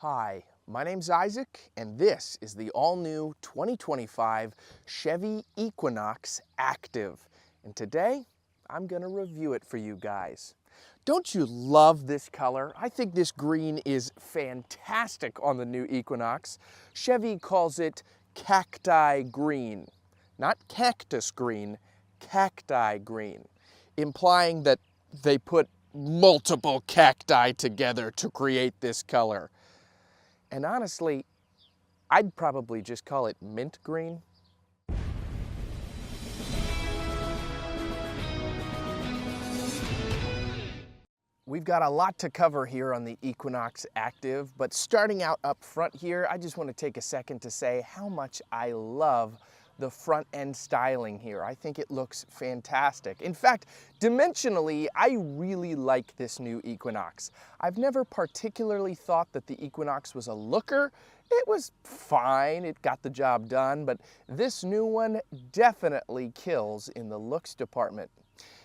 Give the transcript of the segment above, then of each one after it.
Hi, my name's Isaac, and this is the all-new 2025 Chevy Equinox Active. And today, I'm gonna review it for you guys. Don't you love this color? I think this green is fantastic on the new Equinox. Chevy calls it cacti green, not cactus green, cacti green, implying that they put multiple cacti together to create this color. And honestly, I'd probably just call it mint green. We've got a lot to cover here on the Equinox Active, but starting out up front here, I just want to take a second to say how much I love the front end styling here. I think it looks fantastic. In fact, dimensionally, I really like this new Equinox. I've never particularly thought that the Equinox was a looker. It was fine, it got the job done, but this new one definitely kills in the looks department.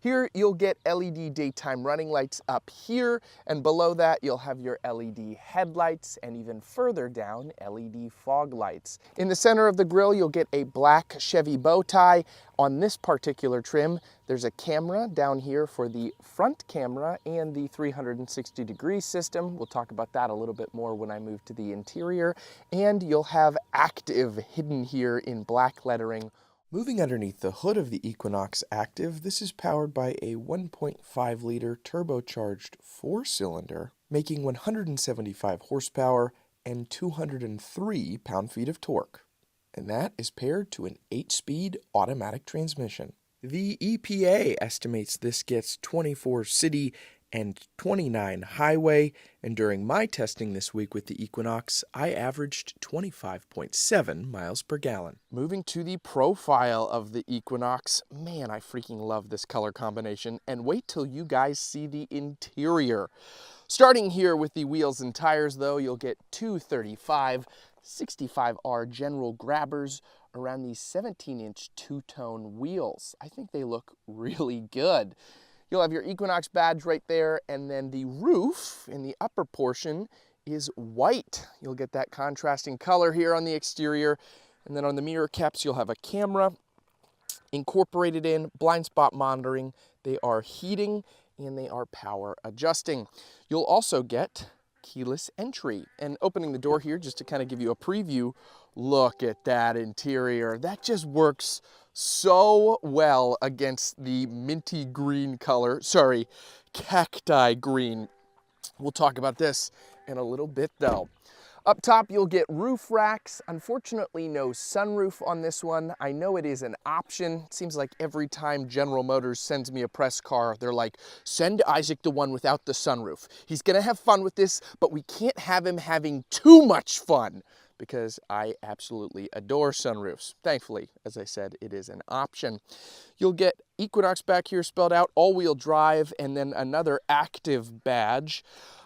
Here you'll get LED daytime running lights up here, and below that you'll have your LED headlights, and even further down, LED fog lights. In the center of the grille you'll get a black Chevy bow tie. On this particular trim, there's a camera down here for the front camera and the 360-degree system. We'll talk about that a little bit more when I move to the interior. And you'll have Active hidden here in black lettering. Moving underneath the hood of the Equinox Active, this is powered by a 1.5-liter turbocharged 4-cylinder, making 175 horsepower and 203 pound-feet of torque. And that is paired to an 8-speed automatic transmission. The EPA estimates this gets 24 city and 29 highway, and during my testing this week with the Equinox, I averaged 25.7 miles per gallon. Moving to the profile of the Equinox, man, I freaking love this color combination, and wait till you guys see the interior. Starting here with the wheels and tires though, you'll get two 35/65R general grabbers around these 17-inch two-tone wheels. I think they look really good. You'll have your Equinox badge right there, and then the roof in the upper portion is white. You'll get that contrasting color here on the exterior, and then on the mirror caps you'll have a camera incorporated in, blind spot monitoring. They are heating and they are power adjusting. You'll also get keyless entry, and opening the door here just to kind of give you a preview, look at that interior. That just works so well against the minty green color, cacti green. We'll talk about this in a little bit though. Up top you'll get roof racks. Unfortunately no sunroof on this one. I know it is an option. It seems like every time General Motors sends me a press car, they're like, send Isaac the one without the sunroof. He's gonna have fun with this, but we can't have him having too much fun, because I absolutely adore sunroofs. Thankfully, as I said, it is an option. You'll get Equinox back here spelled out, all-wheel drive, and then another Active badge.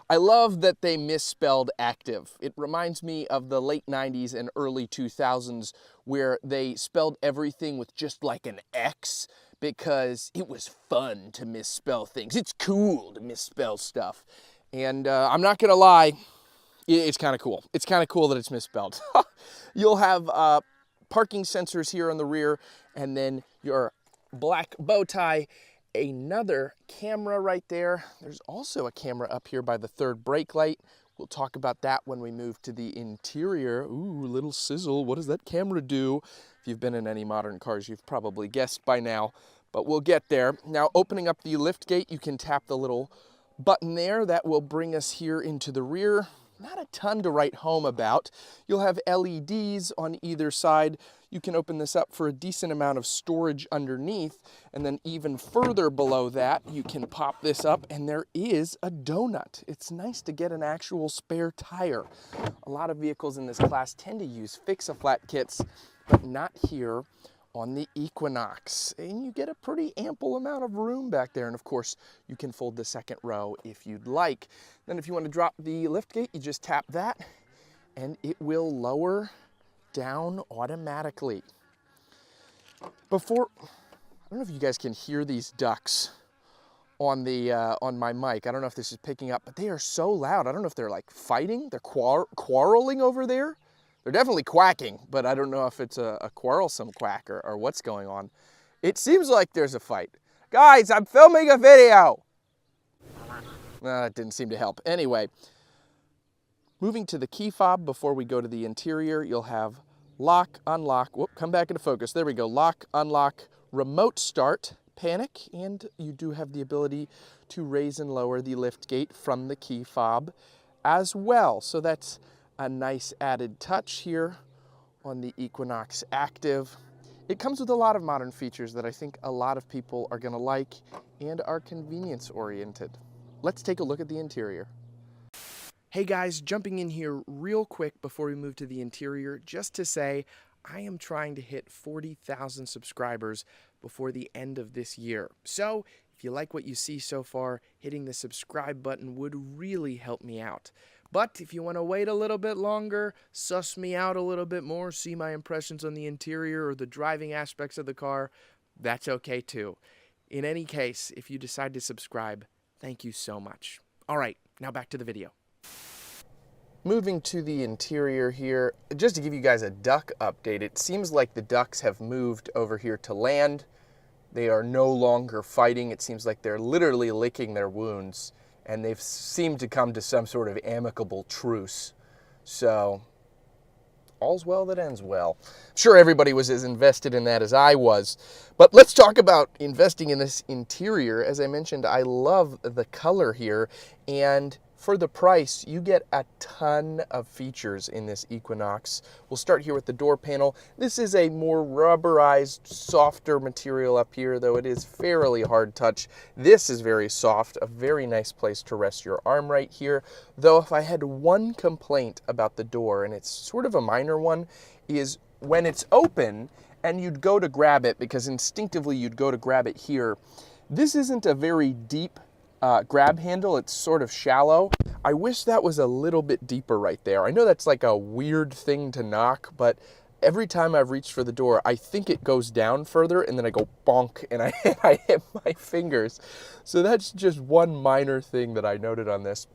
I love that they misspelled Active. It reminds me of the late 90s and early 2000s where they spelled everything with just like an X because it was fun to misspell things. It's cool to misspell stuff. And I'm not gonna lie, it's kind of cool. It's kind of cool that it's misspelled. You'll have parking sensors here on the rear, and then your black bow tie, another camera right there. There's also a camera up here by the third brake light. We'll talk about that when we move to the interior. Ooh, little sizzle. What does that camera do? If you've been in any modern cars, you've probably guessed by now, but we'll get there. Now, opening up the lift gate, you can tap the little button there. That will bring us here into the rear. Not a ton to write home about. You'll have LEDs on either side. You can open this up for a decent amount of storage underneath, and then even further below that, you can pop this up and there is a donut. It's nice to get an actual spare tire. A lot of vehicles in this class tend to use fix-a-flat kits, but not here on the Equinox, and you get a pretty ample amount of room back there, and of course you can fold the second row if you'd like. Then if you want to drop the lift gate, you just tap that and it will lower down automatically. I don't know if you guys can hear these ducks on the on my mic. I don't know if this is picking up, but they are so loud. I don't know if they're like fighting, they're quarreling over there. They're definitely quacking, but I don't know if it's a quarrelsome quack or what's going on. It seems like there's a fight. Guys, I'm filming a video. It didn't seem to help. Anyway, moving to the key fob before we go to the interior, you'll have lock, unlock, whoop, come back into focus. There we go, lock, unlock, remote start, panic, and you do have the ability to raise and lower the lift gate from the key fob as well. So that's a nice added touch here on the Equinox Active. It comes with a lot of modern features that I think a lot of people are gonna like and are convenience oriented. Let's take a look at the interior. Hey guys, jumping in here real quick before we move to the interior, just to say I am trying to hit 40,000 subscribers before the end of this year. So if you like what you see so far, hitting the subscribe button would really help me out. But if you want to wait a little bit longer, suss me out a little bit more, see my impressions on the interior or the driving aspects of the car, that's okay too. In any case, if you decide to subscribe, thank you so much. All right, now back to the video. Moving to the interior here, just to give you guys a duck update, it seems like the ducks have moved over here to land. They are no longer fighting. It seems like they're literally licking their wounds, and they've seemed to come to some sort of amicable truce. So, all's well that ends well. I'm sure everybody was as invested in that as I was. But let's talk about investing in this interior. As I mentioned, I love the color here, and for the price, you get a ton of features in this Equinox. We'll start here with the door panel. This is a more rubberized, softer material up here, though it is fairly hard touch. This is very soft, a very nice place to rest your arm right here. Though if I had one complaint about the door, and it's sort of a minor one, is when it's open and you'd go to grab it, because instinctively you'd go to grab it here, this isn't a very deep grab handle. It's sort of shallow. I wish that was a little bit deeper right there. I know that's like a weird thing to knock, but every time I've reached for the door, I think it goes down further, and then I go bonk, and I hit my fingers. So that's just one minor thing that I noted on this.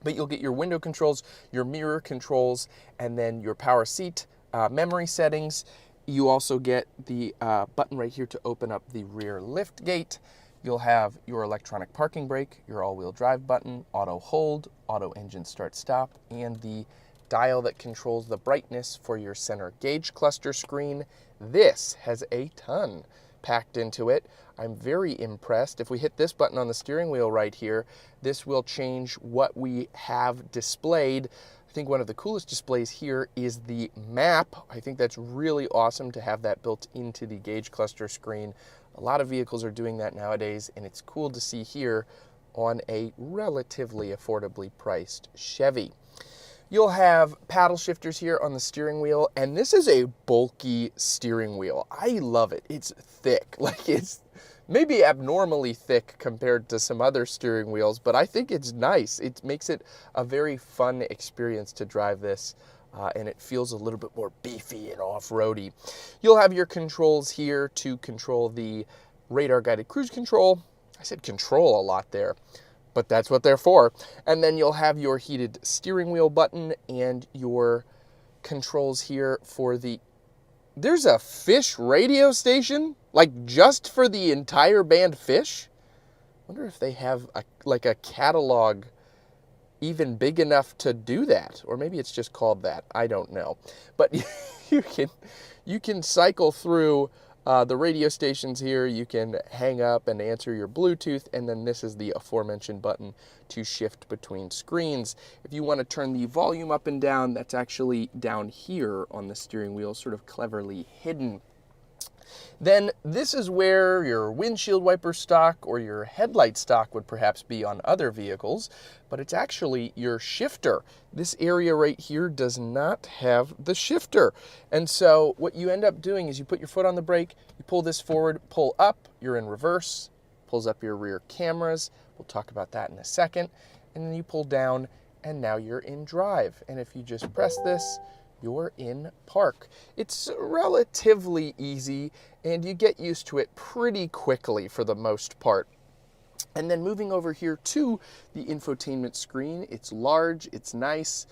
But you'll get your window controls, your mirror controls, and then your power seat, memory settings. You also get the button right here to open up the rear lift gate. You'll have your electronic parking brake, your all-wheel drive button, auto hold, auto engine start stop, and the dial that controls the brightness for your center gauge cluster screen. This has a ton packed into it. I'm very impressed. If we hit this button on the steering wheel right here, this will change what we have displayed. I think one of the coolest displays here is the map. I think that's really awesome to have that built into the gauge cluster screen. A lot of vehicles are doing that nowadays, and it's cool to see here on a relatively affordably priced Chevy. You'll have paddle shifters here on the steering wheel, and this is a bulky steering wheel. I love it. It's thick. Like, it's maybe abnormally thick compared to some other steering wheels, but I think it's nice. It makes it a very fun experience to drive this. And it feels a little bit more beefy and off-roady. You'll have your controls here to control the radar-guided cruise control. I said control a lot there, but that's what they're for. And then you'll have your heated steering wheel button and your controls here for the... There's a Fish radio station? Like, just for the entire band Fish? I wonder if they have like a catalog even big enough to do that, or maybe it's just called that. I don't know, but you can cycle through the radio stations here. You can hang up and answer your Bluetooth, and then this is the aforementioned button to shift between screens. If you want to turn the volume up and down, that's actually down here on the steering wheel, sort of cleverly hidden. Then this is where your windshield wiper stock or your headlight stock would perhaps be on other vehicles, but it's actually your shifter. This area right here does not have the shifter. And so what you end up doing is you put your foot on the brake, you pull this forward, pull up, you're in reverse, pulls up your rear cameras. We'll talk about that in a second. And then you pull down, and now you're in drive. And if you just press this, you're in park. It's relatively easy, and you get used to it pretty quickly for the most part. And then moving over here to the infotainment screen, it's large, it's nice.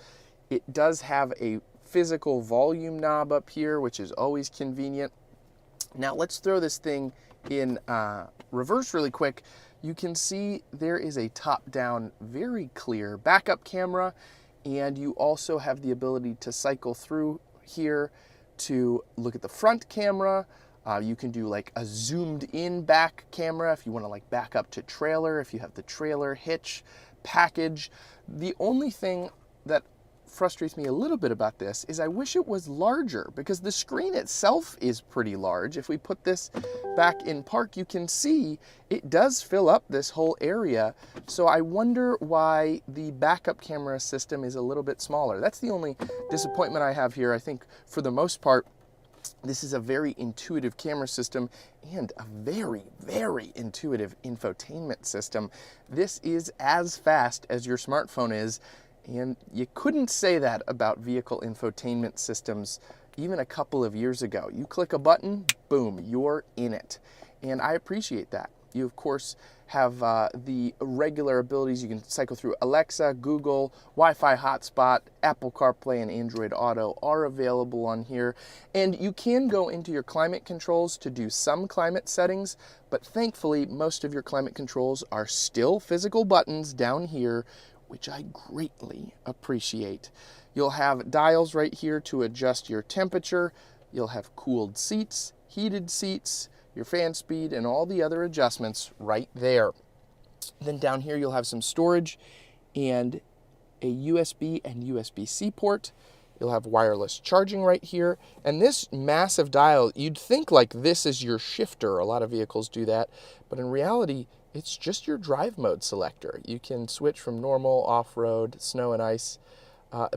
It does have a physical volume knob up here, which is always convenient. Now let's throw this thing in reverse really quick. You can see there is a top-down, very clear backup camera, and you also have the ability to cycle through here to look at the front camera. You can do like a zoomed in back camera if you want to like back up to trailer, if you have the trailer hitch package. The only thing that frustrates me a little bit about this is I wish it was larger, because the screen itself is pretty large. If we put this back in park, you can see it does fill up this whole area. So I wonder why the backup camera system is a little bit smaller. That's the only disappointment I have here. I think for the most part, this is a very intuitive camera system and a very, very intuitive infotainment system. This is as fast as your smartphone is, and you couldn't say that about vehicle infotainment systems even a couple of years ago. You click a button, boom, you're in it. And I appreciate that. You, of course, have the regular abilities. You can cycle through Alexa, Google, Wi-Fi hotspot, Apple CarPlay, and Android Auto are available on here. And you can go into your climate controls to do some climate settings, but thankfully, most of your climate controls are still physical buttons down here, which I greatly appreciate. You'll have dials right here to adjust your temperature. You'll have cooled seats, heated seats, your fan speed, and all the other adjustments right there. Then down here you'll have some storage and a USB and USB-C port. You'll have wireless charging right here. And this massive dial, you'd think like this is your shifter. A lot of vehicles do that, but in reality, it's just your drive mode selector. You can switch from normal, off-road, snow and ice,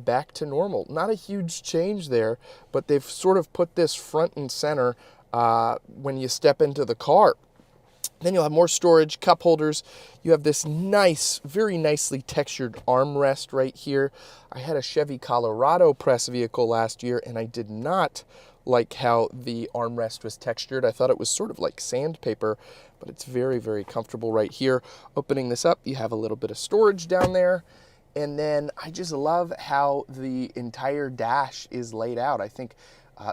back to normal. Not a huge change there, but they've sort of put this front and center when you step into the car. Then you'll have more storage, cup holders. You have this nice, very nicely textured armrest right here. I had a Chevy Colorado press vehicle last year, and I did not like how the armrest was textured. I thought it was sort of like sandpaper, but it's very, very comfortable right here. Opening this up, you have a little bit of storage down there. And then I just love how the entire dash is laid out. I think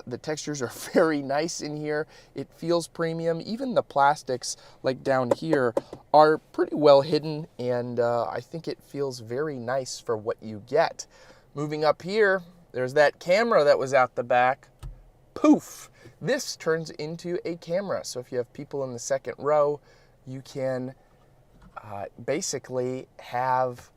the textures are very nice in here. It feels premium. Even the plastics, like down here, are pretty well hidden, and I think it feels very nice for what you get. Moving up here, there's that camera that was out the back. Poof! This turns into a camera. So if you have people in the second row, you can basically have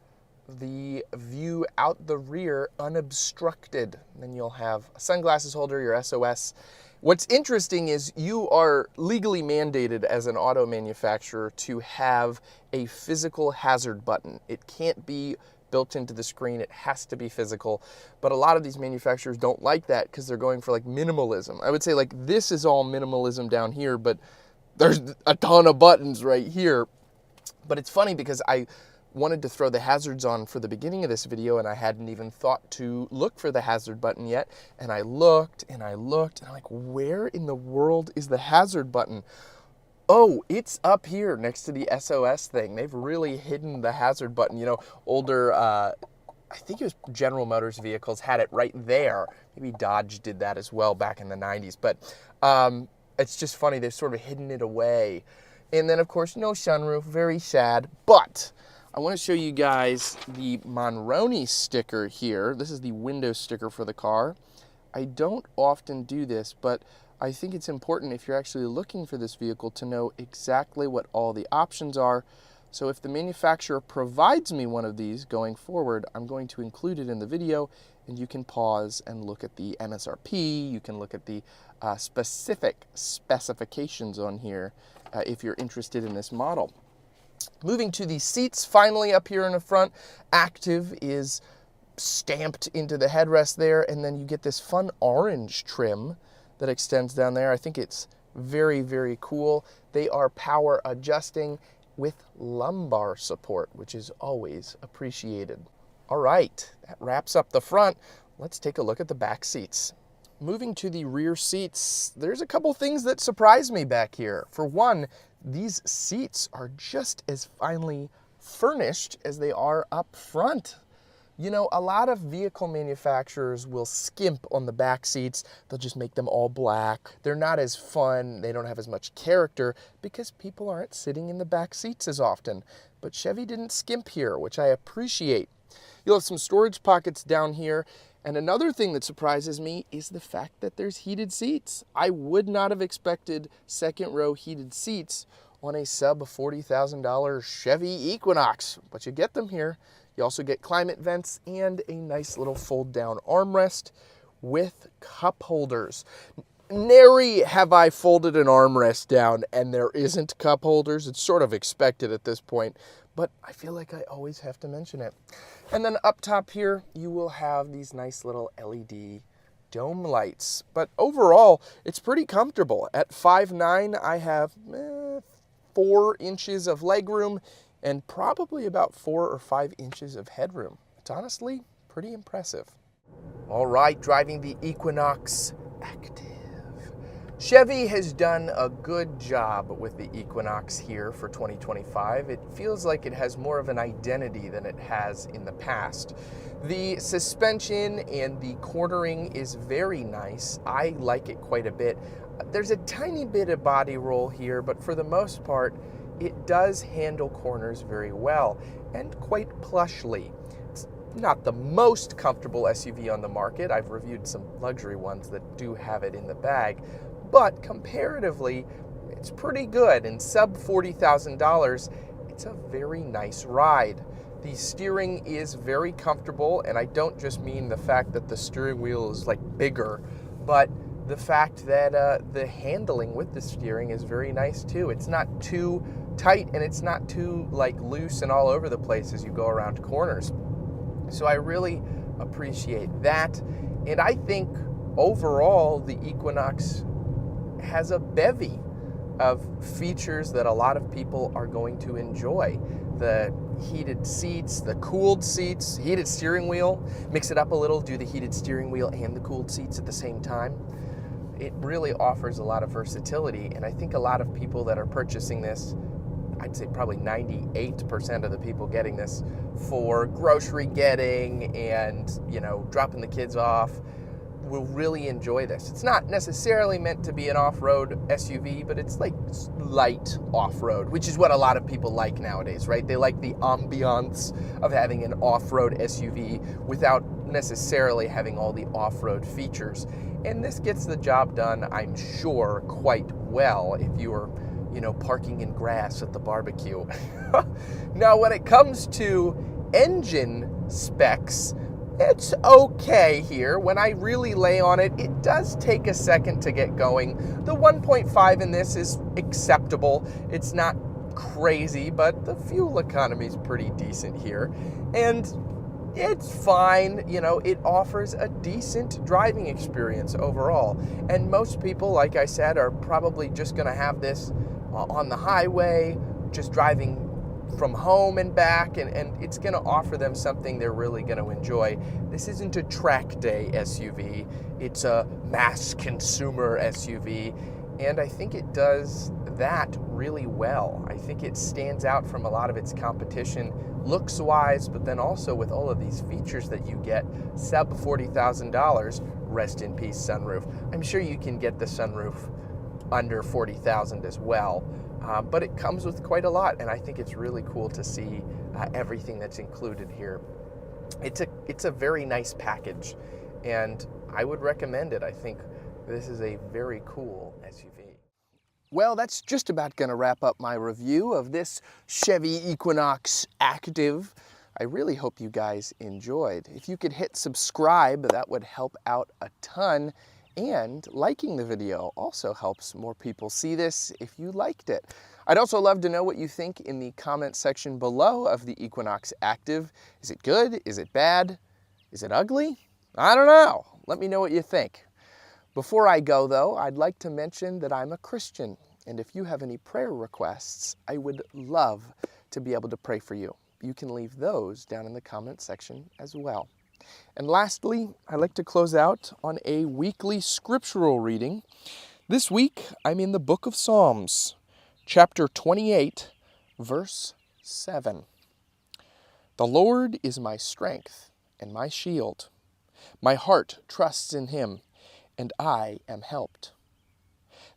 the view out the rear unobstructed. Then you'll have a sunglasses holder, your SOS. What's interesting is you are legally mandated as an auto manufacturer to have a physical hazard button. It can't be built into the screen. It has to be physical. But a lot of these manufacturers don't like that because they're going for like minimalism. I would say like this is all minimalism down here, but there's a ton of buttons right here. But it's funny because I wanted to throw the hazards on for the beginning of this video, and I hadn't even thought to look for the hazard button yet. And I looked and I looked, and I'm like, where in the world is the hazard button? Oh, it's up here next to the SOS thing. They've really hidden the hazard button. You know, older, I think it was General Motors vehicles had it right there. Maybe Dodge did that as well back in the 90s. But it's just funny, they've sort of hidden it away. And then, of course, no sunroof, very sad. But I want to show you guys the Monroney sticker here. This is the window sticker for the car. I don't often do this, but I think it's important if you're actually looking for this vehicle to know exactly what all the options are. So if the manufacturer provides me one of these going forward, I'm going to include it in the video, and you can pause and look at the MSRP. You can look at the specific specifications on here if you're interested in this model. Moving to the seats, finally up here in the front, Active is stamped into the headrest there, and then you get this fun orange trim that extends down there. I think it's very, very cool. They are power adjusting with lumbar support, which is always appreciated. All right, that wraps up the front. Let's take a look at the back seats. Moving to the rear seats, there's a couple things that surprised me back here. For one, these seats are just as finely furnished as they are up front. You know, a lot of vehicle manufacturers will skimp on the back seats. They'll just make them all black. They're not as fun. They don't have as much character because people aren't sitting in the back seats as often. But Chevy didn't skimp here, which I appreciate. You'll have some storage pockets down here. And another thing that surprises me is the fact that there's heated seats. I would not have expected second row heated seats on a sub $40,000 Chevy Equinox, but you get them here. You also get climate vents and a nice little fold down armrest with cup holders. Nary have I folded an armrest down and there isn't cup holders. It's sort of expected at this point, but I feel like I always have to mention it. And then up top here, you will have these nice little LED dome lights. But overall, it's pretty comfortable. At 5'9", I have 4 inches of legroom and probably about 4 or 5 inches of headroom. It's honestly pretty impressive. All right, driving the Equinox Active. Chevy has done a good job with the Equinox here for 2025. It feels like it has more of an identity than it has in the past. The suspension and the cornering is very nice. I like it quite a bit. There's a tiny bit of body roll here, but for the most part, it does handle corners very well and quite plushly. It's not the most comfortable SUV on the market. I've reviewed some luxury ones that do have it in the bag, but comparatively, it's pretty good. And sub $40,000, it's a very nice ride. The steering is very comfortable, and I don't just mean the fact that the steering wheel is like bigger, but the fact that the handling with the steering is very nice too. It's not too tight and it's not too like loose and all over the place as you go around corners. So I really appreciate that. And I think overall the Equinox has a bevy of features that a lot of people are going to enjoy. The heated seats, the cooled seats, heated steering wheel, mix it up a little, do the heated steering wheel and the cooled seats at the same time. It really offers a lot of versatility, and I think a lot of people that are purchasing this, I'd say probably 98% of the people getting this for grocery getting and, you know, dropping the kids off will really enjoy this. It's not necessarily meant to be an off-road SUV, but it's like light off-road, which is what a lot of people like nowadays, right? They like the ambiance of having an off-road SUV without necessarily having all the off-road features. And this gets the job done, I'm sure, quite well if you are, you know, parking in grass at the barbecue. Now, when it comes to engine specs, it's okay here. When I really lay on it, it does take a second to get going. The 1.5 in this is acceptable. It's not crazy, but the fuel economy is pretty decent here. And it's fine, you know, it offers a decent driving experience overall. And most people, like I said, are probably just gonna have this on the highway, just driving from home and back, and it's gonna offer them something they're really gonna enjoy. This isn't a track day SUV, it's a mass consumer SUV, and I think it does that really well. I think it stands out from a lot of its competition looks-wise, but then also with all of these features that you get, sub $40,000, rest in peace sunroof. I'm sure you can get the sunroof under $40,000 as well, but it comes with quite a lot, and I think it's really cool to see everything that's included here. It's a very nice package, and I would recommend it. I think this is a very cool SUV. Well, that's just about going to wrap up my review of this Chevy Equinox Active. I really hope you guys enjoyed. If you could hit subscribe, that would help out a ton. And liking the video also helps more people see this if you liked it. I'd also love to know what you think in the comment section below of the Equinox Active. Is it good? Is it bad? Is it ugly? I don't know. Let me know what you think. Before I go, though, I'd like to mention that I'm a Christian, and if you have any prayer requests, I would love to be able to pray for you. You can leave those down in the comment section as well. And lastly, I'd like to close out on a weekly scriptural reading. This week, I'm in the book of Psalms, chapter 28, verse 7. The Lord is my strength and my shield. My heart trusts in him, and I am helped.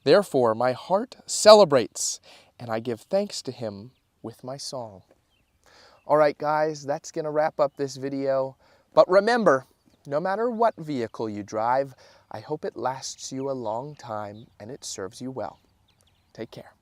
Therefore my heart celebrates, and I give thanks to him with my song. All right, guys, that's going to wrap up this video. But remember, no matter what vehicle you drive, I hope it lasts you a long time and it serves you well. Take care.